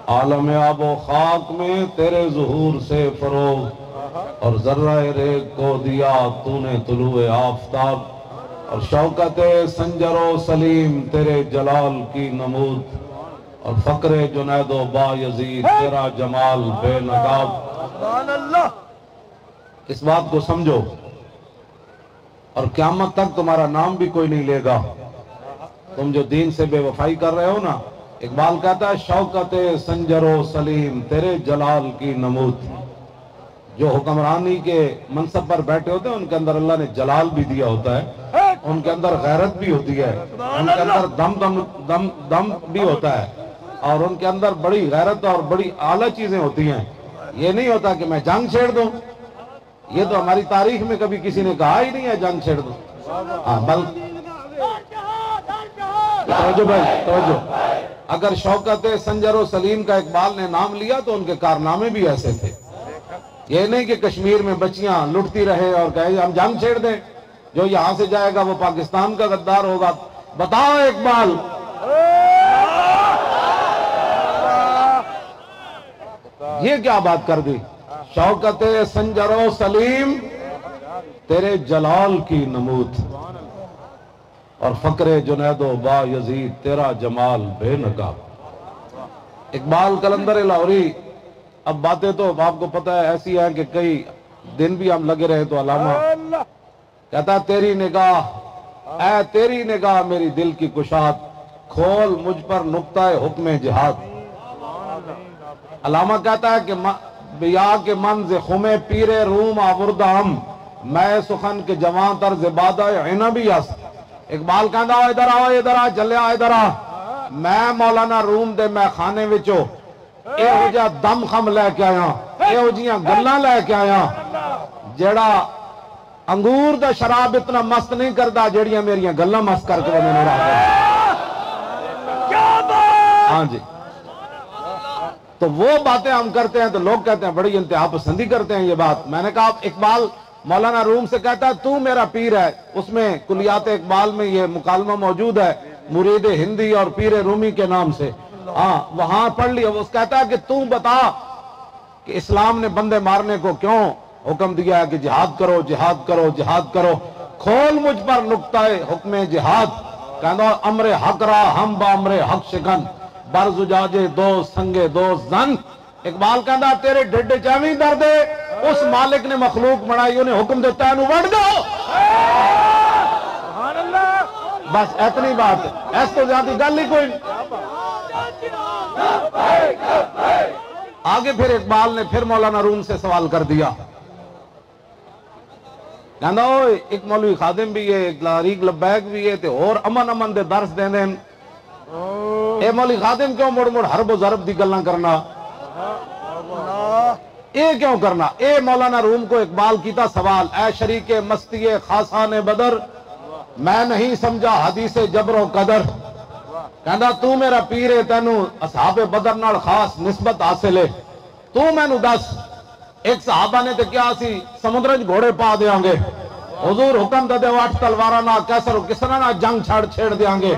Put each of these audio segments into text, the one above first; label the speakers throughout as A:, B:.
A: عالم آب و خاک میں تیرے ظہور سے فروغ، اور ذرہ ریگ کو دیا تو نے طلوع آفتاب، اور شوکت سنجر و سلیم تیرے جلال کی نمود، اور فقر جنید و با یزید تیرا جمال بے نقاب۔ اس بات کو سمجھو، اور قیامت تک تمہارا نام بھی کوئی نہیں لے گا تم جو دین سے بے وفائی کر رہے ہو نا۔ اقبال کہتا ہے شوکت سنجر و سلیم تیرے جلال کی نمود۔ جو حکمرانی کے منصب پر بیٹھے ہوتے ہیں ان کے اندر اللہ نے جلال بھی دیا ہوتا ہے، ان کے اندر غیرت بھی ہوتی ہے، ان کے اندر دم بھی ہوتا ہے، اور ان کے اندر بڑی غیرت اور بڑی اعلیٰ چیزیں ہوتی ہیں۔ یہ نہیں ہوتا کہ میں جنگ چھیڑ دوں، یہ تو ہماری تاریخ میں کبھی کسی نے کہا ہی نہیں ہے جنگ چھیڑ دوں۔ توجہ بھائی توجہ، اگر شوکت سنجر و سلیم کا اقبال نے نام لیا تو ان کے کارنامے بھی ایسے تھے۔ یہ نہیں کہ کشمیر میں بچیاں لٹتی رہے اور کہے ہم جنگ چھیڑ دیں، جو یہاں سے جائے گا وہ پاکستان کا غدار ہوگا۔ بتاؤ اقبال، یہ کیا بات کر دی؟ شوکت سنجر و سلیم تیرے جلال کی نمود، اور فقر جنید و با یزید تیرا جمال بے نقاب۔ اقبال قلندر لاہوری، اب باتیں تو آپ کو پتہ ہے ایسی ہیں کہ کئی دن بھی ہم لگے رہے تو علامہ کہتا تیری نگاہ اے تیری نگاہ میری دل کی کشاد، کھول مجھ پر نقطہ حکم جہاد۔ علامہ کہتا ہے کہ بیا کے منز خم پیر روم آوردہ ہم، میں سخن کے جوان تر زبادہ عنبی اس۔ اقبال کہندا ادھر آ چلیا ادھر آ، میں مولانا روم دے میں خانے وچوں اے ہو جا دم خم لے کے آیا، اے ہو جیاں گلاں لے کے آیا جیڑا انگور دا شراب اتنا مست نہیں کردا جیڑیاں میریاں گلاں مست کر کے وہ میں رہا ہے۔ ہاں جی، تو وہ باتیں ہم کرتے ہیں تو لوگ کہتے ہیں بڑی انتہا پسندی کرتے ہیں یہ بات۔ میں نے کہا اقبال مولانا روم سے کہتا ہے تو میرا پیر ہے، اس میں کلیات اقبال میں یہ مکالمہ موجود ہے مرید ہندی اور پیر رومی کے نام سے، ہاں وہاں پڑھ لیا۔ وہ کہتا ہے کہ تو بتا کہ اسلام نے بندے مارنے کو کیوں حکم دیا ہے کہ جہاد کرو جہاد کرو جہاد کرو، کھول مجھ پر نقطہ حکم جہاد۔ کہنا امر حق را ہم با امر حق شکن، بر زجاجے دوست سنگے دوست زن۔ اقبال کہنا تیرے ڈھڈے چاویں دردے، اس مالک نے مخلوق بنائی انہیں حکم دیتا ہے انہوں وڑ دو۔ بس اتنی بات ہے، ایس تو زیادہ گل ہی کوئی۔ آگے پھر اقبال نے پھر مولانا روم سے سوال کر دیا، کہنا ایک مولوی خادم بھی ہے، ایک لاریق لبیک بھی ہے، اور امن دے درس دیں دیں، اے مولوی خادم کیوں مڑ مڑ حرب و ضرب دی گلاں کرنا، اے کیوں کرنا؟ اے مولانا روم کو اقبال کیتا سوال، اے شریک مستی خاصان بدر، میں نہیں سمجھا حدیث جبر و قدر۔ کہنا تو میرا پیر ہے، تینوں اصحاب بدر نال خاص نسبت حاصل ہے، تو میں نو دس ایک صحابہ نے تے کیا سی سمندرج گھوڑے پا دیاں گے، حضور حکم دے 8 تلوارہ نہ کیسر و کسرا نہ جنگ چھیڑ دیاں گے۔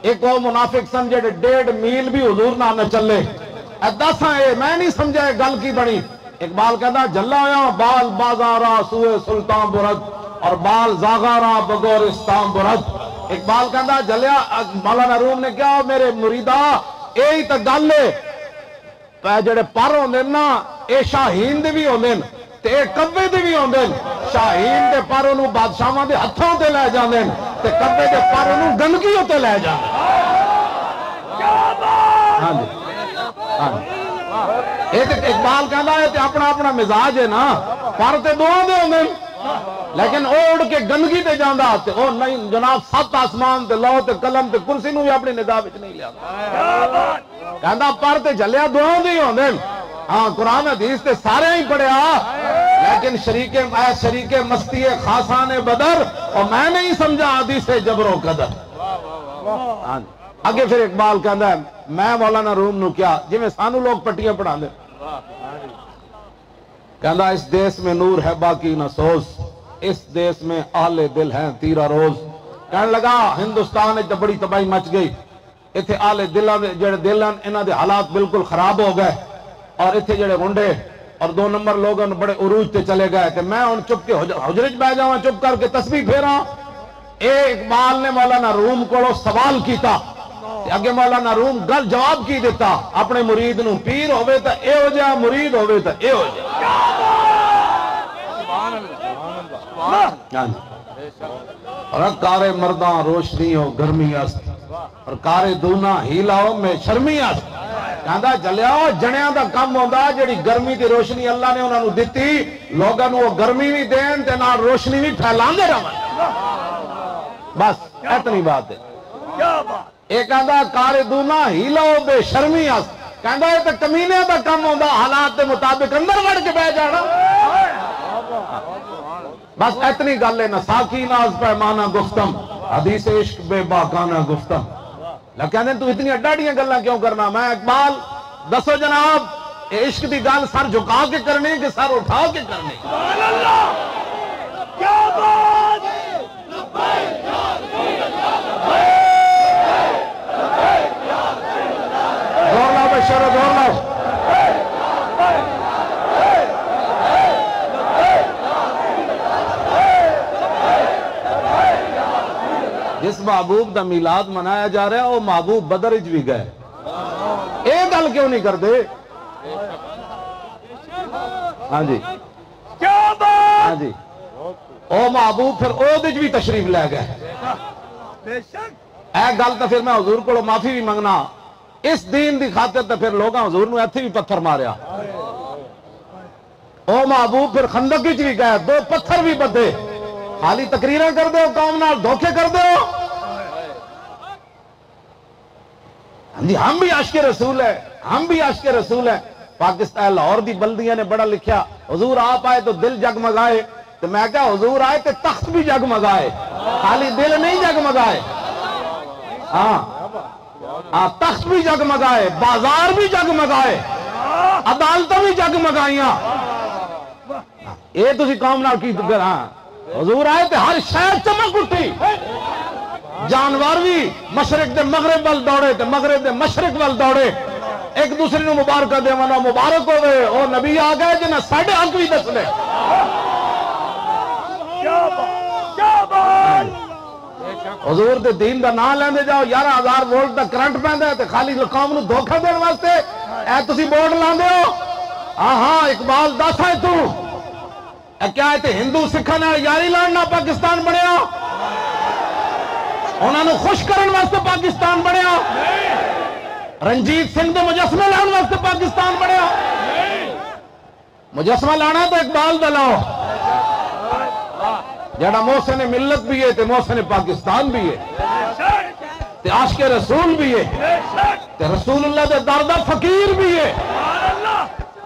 A: ایک وہ منافق سمجھے 1.5 میل بھی حضور نہ چلے، اے دساں اے میں نہیں سمجھا اے گل کی بنی۔ اقبال کہتا جلا آیا بال بازارا سوئے سلطان برد، اور بال زاغارا بگورستان برد۔ اقبال کہتا جلیا مولانا روم نے کیا میرے مریدہ اے تا گل ہے، جڑے پر ہوندے نا اے شاہین دے بھی ہوندے تے اے کبے دے بھی ہوندے، شاہین دے پر انہوں بادشاہاں دے ہتھوں تے لے جاندے تے کبے دے پر انہوں گندگیوں تے لے جاندے۔ ہاں جی ہاں جی، اقبال کہنا ہے تے اپنا اپنا مزاج ہے نا، پر تے دعا دے ہوندے لیکن او اڑ کے گندگی تے جاندا تے او نہیں جناب 7 آسمان تے لو تے قلم تے کرسی نو بھی اپنی نگاہ وچ نہیں لیا کہندا پر تے جلیا دعا دے ہوندے۔ ہاں قرآن حدیث تے سارے ہی پڑھیا، لیکن شریک مستی خاصان بدر، اور میں نہیں سمجھا حدیث جبر و قدر۔ آگے پھر اقبال کہندا ہے میں مولانا روم نو کیا جی میں سانو لوگ پٹیاں پڑھا دے، کہندا اس دیس میں نور ہے باقی نہ سوز، اس دیس میں اہل دل ہیں تیرا روز۔ کہنے لگا ہندوستان ایک بڑی تباہی مچ گئی، اتنے آلے دلان جڑے دلان انہاں دے حالات بالکل خراب ہو گئے، اور اتنے جڑے منڈے اور 2 نمبر لوگ بڑے عروج تے چلے گئے کہ میں ان چپ کے حجرے بہ جاواں چپ کر کے تسبیح پھیراں۔ اے اقبال نے مولانا روم کو سوال کیتا، اگے مولانا روم گل جواب کی دیتا، اپنے مرید نو پیر ہوئے تا اے ہو جا، مرید ہوئے تا اے ہو جا۔ اور کار مرداں روشنی ہو گرمی است، اور کار دونا ہیلا ہو میں شرمی است۔ کہندا چلیا جنیاں دا کم ہوندا جڑی گرمی تے روشنی اللہ نے انہاں نو دتی، لوگاں نو وہ گرمی بھی دین تے نال روشنی بھی پھیلاندے رہن۔ بس اتنی بات ہے۔ اے کہندا کار دونا ہیلا ہو بے شرمی است، کہندا اے تے کمینے دا کم ہوندا حالات دے مطابق اندر وڑ کے بیٹھ جانا۔ بس اتنی گل ہے، نہ ساکی ناز پیمانہ گفتم، حدیث عشق بے باکانہ گفتم۔ کہندے تو اتنی اڈاڑیاں گلاں کیوں کرنا؟ میں اقبال دسو جناب، عشق دی گل سر جھکا کے کرنی کہ سر اٹھا کے کرنی؟ سبحان اللہ، کیا بات ہے! لبیک یا رسول اللہ، لبیک یا رسول اللہ، زور لاؤ بشر، زور لاؤ۔ جس محبوب دا میلاد منایا جا رہا ہے وہ محبوب بدر وچ بھی گئے، اے گل کیوں نہیں کرتے؟ ہاں جی کیا بات! ہاں جی او محبوب پھر عہد وچ بھی تشریف لے گئے۔ اے گل تو پھر میں حضور کو معافی بھی منگنا، اس دین دی خاطر تو پھر لوگاں حضور نو ایتھے بھی پتھر ماریا۔ او محبوب پھر خندق وچ بھی گئے، 2 پتھر بھی بدے، خالی تقریراں کر دو، قوم نال دھوکے کر دو۔ جی ہم بھی عاشق رسول ہیں، ہم بھی عاشق رسول ہیں۔ پاکستان لاہور دی بلدیاں نے بڑا لکھیا، حضور آپ آئے تو دل جگمگائے، تو میں کہا حضور آئے تو تخت بھی جگمگائے، خالی دل نہیں جگمگائے۔ ہاں تخت بھی جگمگائے، بازار بھی جگمگائے، عدالتیں بھی جگمگائیاں۔ یہ تسی قوم نال کی حضور آئے تو ہر شہر چمک اٹھی، جانور بھی مشرق دے مغرب وال دوڑے تے مغرب دے مشرق وال دوڑے، ایک دوسرے نو مبارکہ دے منا مبارک ہوئے۔ او نبی آ گئے جنہیں ساڑھے حق بھی دس لے۔ حضور دے دین دا نام لیندے جاؤ، 11,000 وولٹ دا کرنٹ پیندا ہے تے خالی قوم نو دھوکا دین واسطے اے تسی بورڈ لاندے ہو۔ ہاں اقبال دس ہے تو کیا ہے تے ہندو سکھاں نال یاری لڑنا پاکستان بنیا؟ انہاں نو خوش کرن واسطے پاکستان بنیا؟ رنجیت سنگھ دے مجسمے لاؤن واسطے پاکستان بنیا؟ مجسمہ لانا تو اقبال دا لاؤ، جڑا محسن ملت بھی ہے تے محسن پاکستان بھی ہے تے عاشق رسول بھی ہے تے رسول اللہ دے دردہ فقیر بھی ہے۔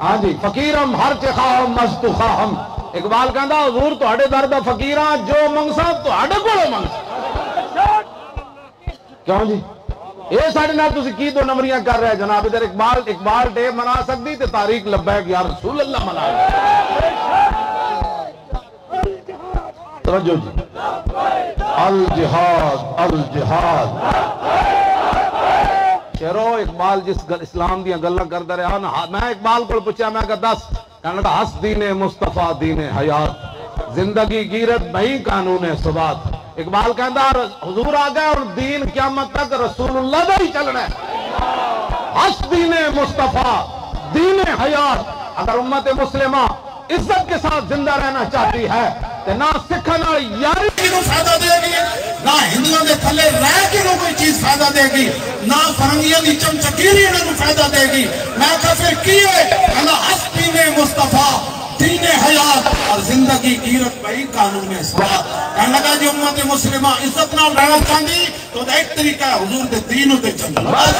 A: ہاں جی فقیرم ہر چے خواہم مست خواہم۔ اقبال کہندا حضور تہاڈے دردہ فقیراں جو منگساں تہاڈے کولوں منگساں۔ کیوں جی یہ ساڑھے نال تسی کی 2 نمبریاں کر رہے ہیں جناب؟ ادھر اقبال ڈے منا سکتی تے تاریخ لبیک یا رسول اللہ منا توجہ جی۔ الجہاد الجہاد شیرو اقبال جس اسلام دیا گلاں کردا رہا نا، میں اقبال کو پوچھا، میں کہا دس، کہنے لگا ہس دین مصطفیٰ دین حیات، زندگی گیرت بہی قانون ثبات۔ اقبال کہندا حضور آ گئے اور دین قیامت تک رسول اللہ دا ہی چلنا ہے۔ ہس دین مصطفیٰ دین حیات۔ اگر امت مسلمہ عزت کے ساتھ زندہ رہنا چاہتی ہے تو نہ سکھاں نال یاری کو فائدہ دے گی، نہ ہندوؤں دے تھلے رہ کے کوئی چیز فائدہ دے گی، نہ فرنگیاں دی چمچکیری انہوں کو فائدہ دے گی۔ میں کہا پھر کیے اللہ ہس دین مصطفیٰ دین حیات اور زندگی گیرت بھئی قانون ثبات۔ کہنے لگا جی امت مسلمہ عزت نال رہنا چاہتی تو ایک طریقہ ہے حضور دے دین تے چلنا۔ بس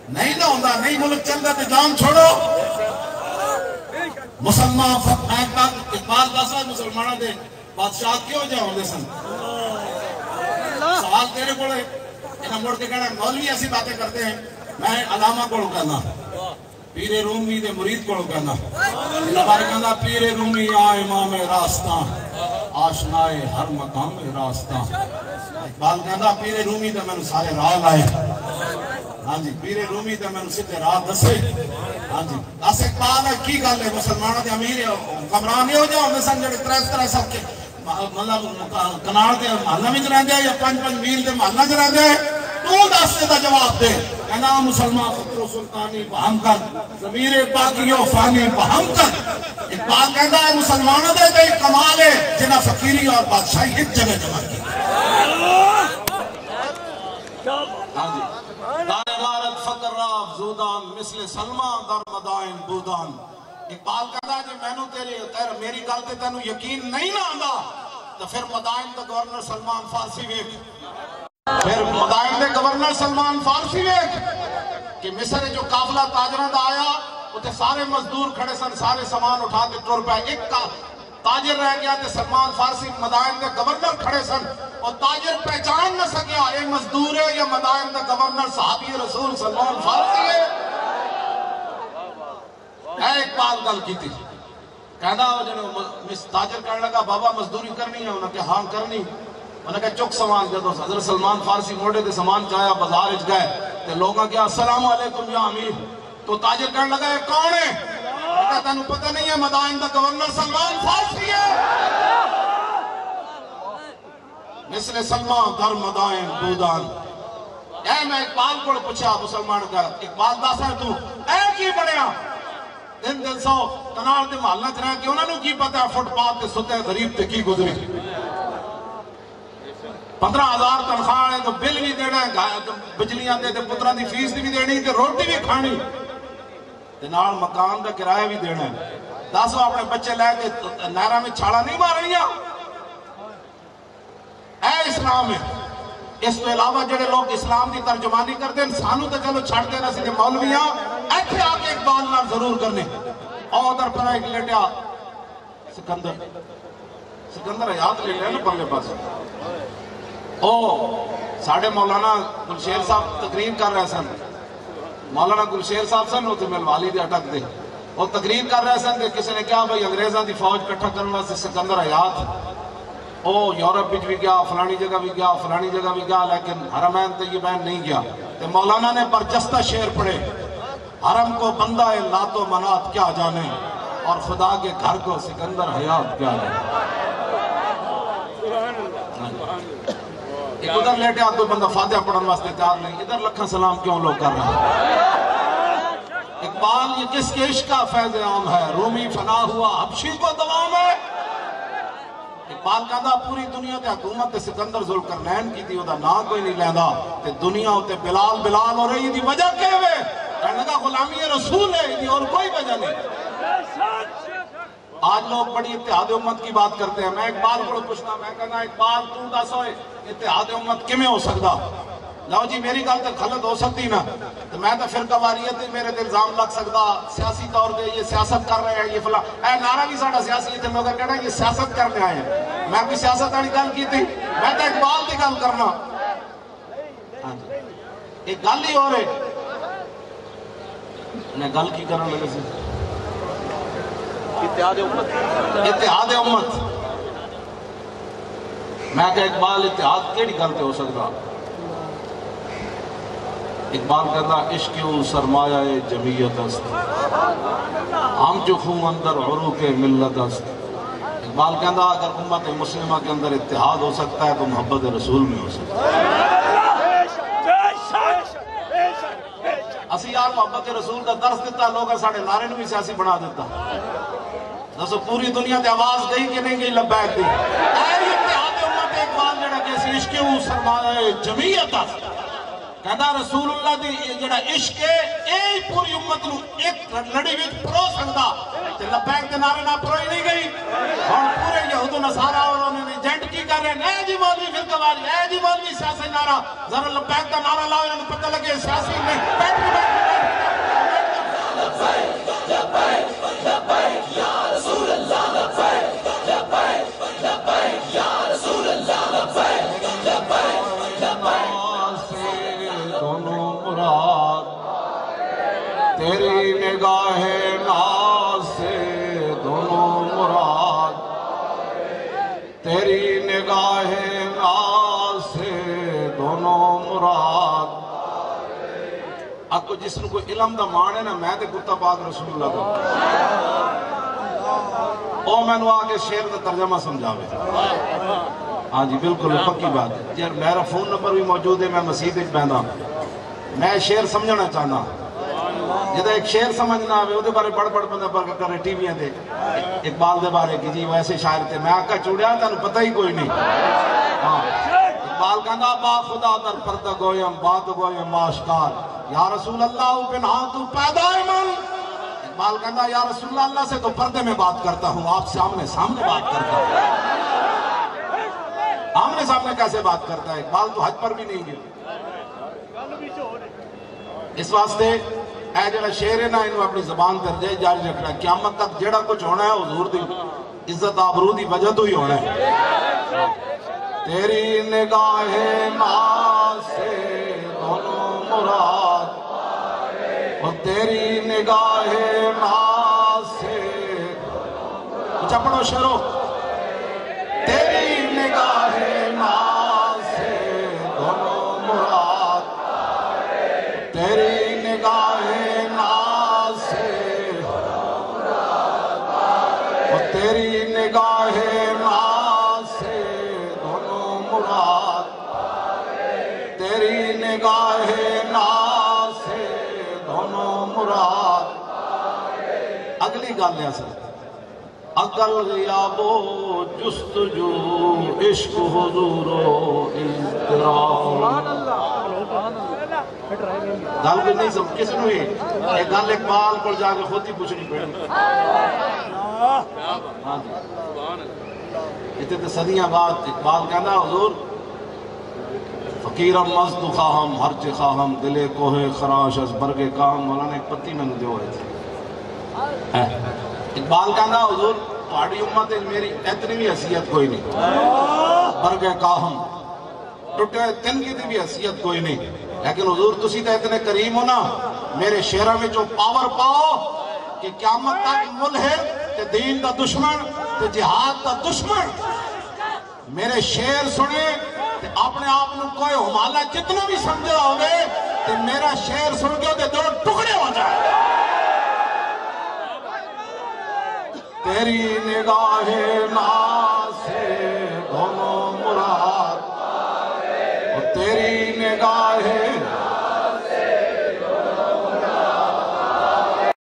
A: نہیں نہ ہوندہ، نہیں ملک چلتا تو جان چھوڑو۔ مسلمان اقبال دسا مسلمانوں دے بادشاہ کیوں جا ہوندے سن؟ سوال تیرے کو انہاں مڑ کے کہنا مولوی ایسی باتیں کرتے ہیں، میں علامہ کو کرنا پیر رومی دے مرید کو کہنا لبار کہنا پیر رومی آ امام راستہ آشنائے ہر مقام راستہ اقبال کہنا پیر رومی دے میں نے سارے راہ لائے ہاں جی پیر رومی دے میں نے سیدھے راہ دسے ہاں جی دس اقبال ہے کی گل ہے مسلمانوں دے امیر کمران نہیں ہو جاؤ مثلا جڑے طرح سب کے مطلب کناڑ دے محلہ میں رہندے یا 5 میل دے محلہ میں رہندے تو دس دا جواب دے کہنا مسلمان فقر و سلطانی بہم کر ضمیر باقی و فانی بہم کر اقبال کہنا ہے مسلمانوں دے کئی کمال ہے جنہ فقیری اور بادشاہی ایک جگہ جمع کی ہاں جی دائرات فقر راف زودان مثل سلمان در مدائن بودان اقبال کہتا ہے کہ میں نے میری گل تے تینوں یقین نہیں نہ آندا تو پھر مدائن دا گورنر سلمان فارسی ویکھ پھر مدائن دے گورنر سلمان فارسی ویکھ کہ مصر جو قافلہ تاجراں دا آیا اتے سارے مزدور کھڑے سن سارے سامان اٹھا کے ٹر پے ایک تاجر رہ گیا تے سلمان فارسی مدائن دے گورنر کھڑے سن اور تاجر پہچان نہ سکیا اے مزدور ہے یا مدائن دے گورنر صحابی رسول سلمان فارسی ہے اے اقبال گل کی تھی کہنا تاجر کرنے لگا بابا مزدوری کرنی ہے انہوں نے ہاں کرنی انہوں نے کہا چک سامان جدو حضرت سلمان فارسی موڑے دے سامان چاہیا بازار اچ گئے تے لوگاں کیا السلام علیکم یا امیر تو تاجر کرنے لگا یہ کون ہے کہتا تینوں پتہ نہیں ہے مدائن دا گورنر سلمان فارسی ہے مثل سلمان در مدائن بودان اے میں اقبال کو پوچھا مسلمان کا اقبال داسا ہے تو اے کی بڑھیا دن سو کنار دے محلہ چنائے کہ انہوں نے کی پتہ ہے فٹ پاتھ دے ستے غریب تے کی گزری 15,000 تنخواہ ہے تو بل بھی دینا ہے بجلیاں دے تے پترہ دی فیس دی بھی دینی تے روٹی بھی کھانی تے نال مکان دا کرایہ بھی دینا ہے داسو اپنے بچے لے کے نہرہ میں چھاڑا نہیں مارنیا اے اسلام ہے اس تو علاوہ جڑے لوگ اسلام دی ترجمانی کرتے ہیں سانو تو چلو چھڑ دینا سی مولویاں ایتھے آکے اقبال نال ضرور کرنے اور ادھر پر ایک لیٹیا سکندر حیات لے لیا نا پرلے پاس او ساڑھے مولانا گلشیر صاحب تقریر کر رہے سن مولانا گلشیر صاحب سن ہوتے میں والی دے اٹک دے اور تقریر کر رہے سن کہ کسی نے کیا بھئی انگریزاں دی فوج کٹھا کرنا سے سکندر حیات او یورپ بھی گیا فلانی جگہ بھی گیا فلانی جگہ بھی گیا لیکن حرمین طیبین نہیں گیا تو مولانا نے برجستہ شعر پڑھے حرم کو بندہ لات و منات کیا جانے اور خدا کے گھر کو سکندر حیات کیا جانے ایک ادھر لیٹے آپ کوئی بندہ فاتحہ پڑھن واسطے تیار نہیں ادھر لکھن سلام کیوں لوگ کر رہے ہیں اقبال یہ کس کے عشق کا فیض عام ہے رومی فنا ہوا حبشی کو دوام ہے اقبال کہتا پوری دنیا تے حکومت تے سکندر ذوالقرنین کی تھی وہ دا نا کوئی نہیں لیندہ تے دنیا ہوتے بلال ہو رہی تھی وجہ کہے ہوئے کہنے لگا غلامی رسول ہے یہ اور کوئی وجہ نہیں آج لوگ بڑی اتحاد امت کی بات کرتے ہیں میں اقبال کو پوچھنا میں کہنا اقبال تو دس ہوئے اتحاد امت کمیں ہو سکتا لو جی میری گل تک غلط ہو سکتی نا تو میں تو فرقہ واریت میرے تے الزام لگ سکتا سیاسی طور پہ یہ سیاست کر رہے ہیں یہ فلاں اے نعرہ بھی ساڑھا سیاسی تھے لوگ کہنا یہ سیاست کرنے آئے ہیں میں کوئی سیاست والی گل کی تھی میں تو اقبال کی گل کرنا ایک گل ہی ہو رہے میں گل کی کرنا لگے سے اتحاد امت میں کہ اقبال اتحاد کیڑی گل پہ ہو سکتا اقبال کہتا عشق و سرمایہ جمعیت است ہم جو خون اندر عروق ملت است اقبال کہتا اگر امت مسلمہ کے اندر اتحاد ہو سکتا ہے تو محبت رسول میں ہو سکتا ہے اسی یار محبت رسول کا درس دیتا لوگا ساڑھے نعرے نے بھی سیاسی بنا دیتا دسو پوری دنیا تے آواز گئی کہ نہیں گئی لبیک دی اے اتحاد امت اقبال جڑا کہ عشق و سرمایہ جمعیت است کہتا رسول اللہ دی جڑا عشق ہے اے پوری امت نو ایک لڑی وچ پرو سکتا تے لبیک دے نعرے نہ پروئی نہیں گئی ہن پورے یہود و نصارا اور انہوں نے ایجنٹ کی کر رہے ہیں اے جی مولوی فرقہ والی اے جی مولوی سیاسی نعرہ ذرا لبیک دا نعرہ لاؤ انہوں پتہ لگے سیاسی نہیں بیٹھ لبیک لبیک یا رسول اللہ لبیک لبیک لبیک یا رسول اللہ لبیک لبیک لبیک دونوں مراد تیری نگاہ نگاہ ناز سے دونوں مراد، تیری نگاہ ناز سے دونوں مراد۔ آپ کو جس نے کوئی علم دا مان ہے نا، میں تے کتا پاک رسول اللہ دا او میں نو آگے شیر دا ترجمہ سمجھاوے۔ ہاں جی بالکل پکی بات ہے یار، میرا فون نمبر بھی موجود ہے، میں مسجد وچ بیٹھا، میں شیر سمجھنا چاہنا، جدا ایک شیر سمجھنا آوے وہ دے بارے بڑھ بندہ برکت کرے ٹی ویاں دے، اقبال دے بارے کی جی ویسے شاعر تھے، میں آقا چوڑیا تھا پتہ ہی کوئی نہیں۔ اقبال کہنا با خدا در پردہ گویم بات گویم آشکار، یا رسول اللہ پنہاں تو پیدا من۔ اقبال کہنا یا رسول اللہ سے تو پردے میں بات کرتا ہوں، آپ سے آمنے سامنے بات کرتا ہوں۔ آمنے سامنے کیسے بات کرتا ہے؟ اقبال تو حج پر بھی نہیں گیا۔ اس واسطے اے جڑا شعر ہے نا، انہوں اپنی زبان پر جاری رکھنا، قیامت تک جڑا کچھ ہونا ہے حضور دی عزت آبرو دی وجہ تو ہی ہونا ہے۔ تیری نگاہ ناز سے دونوں مراد، اور تیری نگاہ ناز سے کچھ اپنو شروع، تیری نگاہ ناز سے دونوں مراد، تیری نگاہ ناز سے اور تیری نگاہ ناز سے دونوں مراد، تیری نگاہ ناز سے دونوں مراد۔ اگلی گل ہے اصل عقل غیاب و جستجو عشق حضور و اضطراب۔ گل بھی نہیں سمجھ کسی نے ایک گل اقبال کو جا کے خود ہی پوچھنی پڑی۔ ہاں جی اتنے تو صدیاں بعد اقبال کہنا حضور فقیرم مزد خواہم ہرچ خواہم دلے کوہ خراش از برگ کام۔ مولانا ایک پتی میں دے ہوئے تھے۔ اقبال کہنا حضور تہاڈی امت میری اتنی بھی حیثیت کوئی نہیں، برگ کاہم ٹوٹے تن کی بھی حیثیت کوئی نہیں، لیکن حضور تسی تے اتنے کریم ہو نا، میرے شعراں میں جو پاور پاؤ کہ قیامت تک ملحد تے دین دا دشمن تے جہاد دا دشمن میرے شعر سنے تے اپنے آپ نو کوئی ہمالا جتنا بھی سمجھا ہوئے تے میرا شعر سن کے دے دو ٹکڑے ہو جائے۔ تیری نگاہ ناز سے دونوں مراد، اور تیری نگاہ